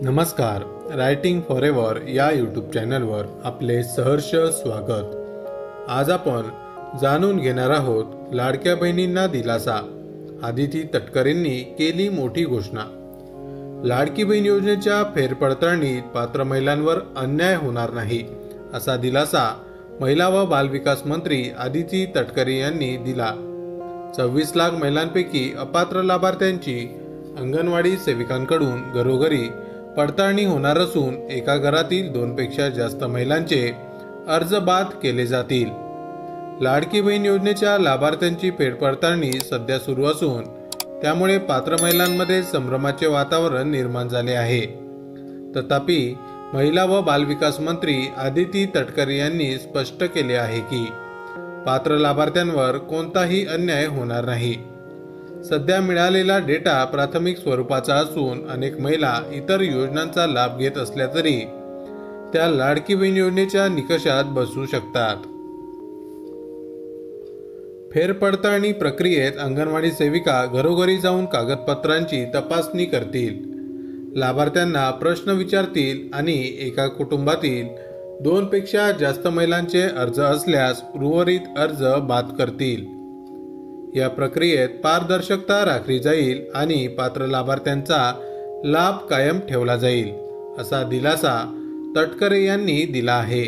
नमस्कार. Writing forever या YouTube चॅनलवर आपले सहर्ष स्वागत. आज आपण जाणून घेणार आहोत लाडक्या बहिणींना दिलासा. आदिती तटकरेंनी केली मोठी घोषणा. लाडकी बहीण योजनेच्या फेरपडताळणीत पात्र महिलांवर अन्याय होणार नाही असा दिलासा महिला व बालविकास मंत्री आदिती तटकरे यांनी दिला. 26 लाख महिलांपैकी अपात्र लाभार्थ्यांची अंगणवाडी सेविकांकडून घरोघरी पडताळणी होणार असून एका घरातील 2 पेक्षा जास्त महिलांचे अर्ज बाद केले जातील. लाडकी बहीण योजनेच्या लाभार्थ्यांची फेरपडताळणी सध्या सुरू असून त्यामुळे पात्र महिलांमध्ये संभ्रमाचे वातावरण निर्माण झाले आहे. तथापि महिला व बालविकास मंत्री आदिती तटकरे यांनी स्पष्ट केले आहे की पात्र लाभार्थ्यांवर कोणताही अन्याय होणार नाही. सध्या मिळालेला डेटा प्राथमिक स्वरूपाचा असून अनेक महिला इतर योजनांचा लाभ घेत असल्या तरी त्या लाडकी बहीण योजनेच्या निकषात बसू शकतात. फेरपडताळणी प्रक्रियेत अंगणवाडी सेविका घरोघरी जाऊन कागदपत्रांची तपासणी करतील, लाभार्थ्यांना प्रश्न विचारतील आणि एका कुटुंबातील 2 पेक्षा जास्त महिलांचे अर्ज असल्यास उर्वरित अर्ज बाद करतील. या प्रक्रियेत पारदर्शकता राखली जाईल आणि पात्र लाभार्थ्यांचा लाभ कायम ठेवला जाईल असा दिलासा तटकरे यांनी दिला आहे.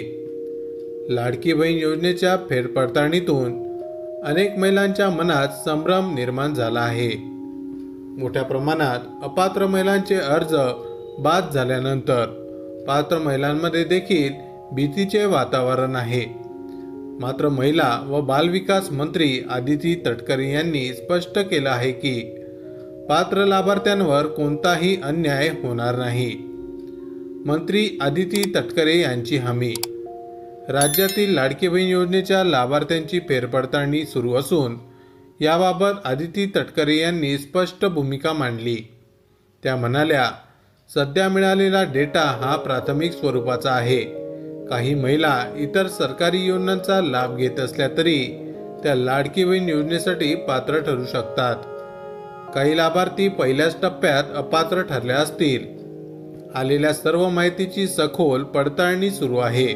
लाडकी बहीण योजनेच्या फेरपडताळणीतून अनेक महिलांच्या मनात संभ्रम निर्माण झाला आहे. मोठ्या प्रमाणात अपात्र महिलांचे अर्ज बाद झाल्यानंतर पात्र महिलांमध्ये देखील भीतीचे वातावरण आहे. मात्र महिला व बालविकास मंत्री आदिती तटकरे यांनी स्पष्ट केलं आहे की पात्र लाभार्थ्यांवर कोणताही अन्याय होणार नाही. मंत्री आदिती तटकरे यांची हमी. राज्यातील लाडकी बहीण योजनेच्या लाभार्थ्यांची फेरपडताळणी सुरू असून याबाबत आदिती तटकरे यांनी स्पष्ट भूमिका मांडली. त्या म्हणाल्या, सध्या मिळालेला डेटा हा प्राथमिक स्वरूपाचा आहे. काही महिला इतर सरकारी योजनांचा लाभ घेत असल्या तरी त्या लाडकी बहीण योजनेसाठी पात्र ठरू शकतात. काही लाभार्थी पहिल्याच टप्प्यात अपात्र ठरल्या असतील. आलेल्या सर्व माहितीची सखोल पडताळणी सुरू आहे.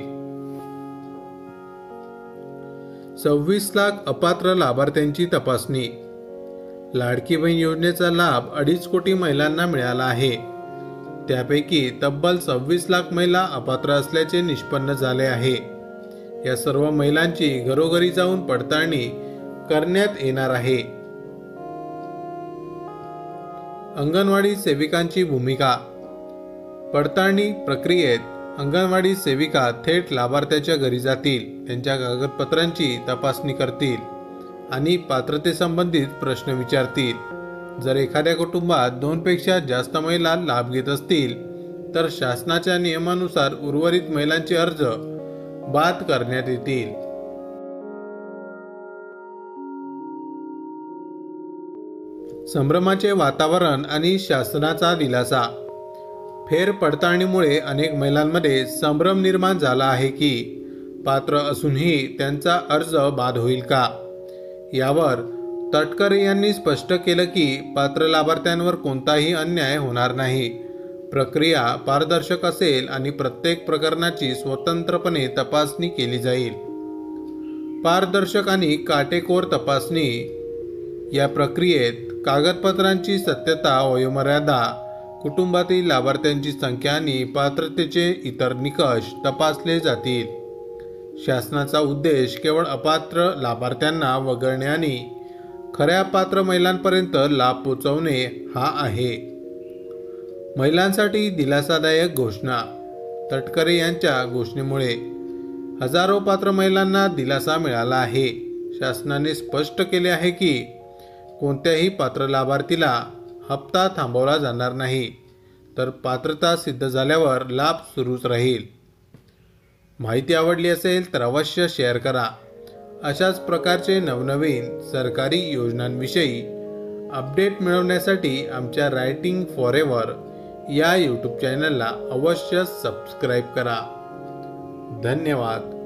26 लाख अपात्र लाभार्थ्यांची तपासणी. लाडकी बहीण योजनेचा लाभ 2.5 कोटी महिलांना मिळाला आहे. त्यापैकी तब्बल 26 लाख महिला अपात्र असल्याचे निष्पन्न झाले आहे. या सर्व महिलांची घरोघरी जाऊन पडताळणी करण्यात येणार आहे. अंगणवाडी सेविकांची भूमिका. पडताळणी प्रक्रियेत अंगणवाडी सेविका थेट लाभार्थ्याच्या घरी जातील, त्यांच्या कागदपत्रांची तपासणी करतील आणि पात्रतेसंबंधित प्रश्न विचारतील. जर एखाद्या कुटुंबात 2 पेक्षा जास्त महिला लाभ घेत असतील तर शासनाच्या नियमानुसार उर्वरित महिलांचे अर्ज बाद करण्यात येतील. संभ्रमाचे वातावरण आणि शासनाचा दिलासा. फेरपडताळणीमुळे अनेक महिलांमध्ये संभ्रम निर्माण झाला आहे की पात्र असूनही त्यांचा अर्ज बाद होईल का. यावर तटकरे यांनी स्पष्ट केलं की पात्र लाभार्थ्यांवर कोणताही अन्याय होणार नाही. प्रक्रिया पारदर्शक असेल आणि प्रत्येक प्रकरणाची स्वतंत्रपणे तपासणी केली जाईल. पारदर्शक आणि काटेकोर तपासणी. या प्रक्रियेत कागदपत्रांची सत्यता, वयोमर्यादा, कुटुंबातील लाभार्थ्यांची संख्या आणि पात्रतेचे इतर निकष तपासले जातील. शासनाचा उद्देश केवळ अपात्र लाभार्थ्यांना वगळणे आणि खऱ्या पात्र महिलांपर्यंत लाभ पोहोचवणे हा आहे. महिलांसाठी दिलासादायक घोषणा. तटकरे यांच्या घोषणेमुळे हजारो पात्र महिलांना दिलासा मिळाला आहे. शासनाने स्पष्ट केले आहे की कोणत्याही पात्र लाभार्थीला हप्ता थांबवला जाणार नाही, तर पात्रता सिद्ध झाल्यावर लाभ सुरूच राहील. माहिती आवडली असेल तर अवश्य शेअर करा. अशाच प्रकारचे नवनवीन सरकारी योजनांविषयी अपडेट मिळवण्यासाठी आमच्या रायटिंग फॉरेवर या यूट्यूब चॅनलला अवश्य सबस्क्राईब करा. धन्यवाद.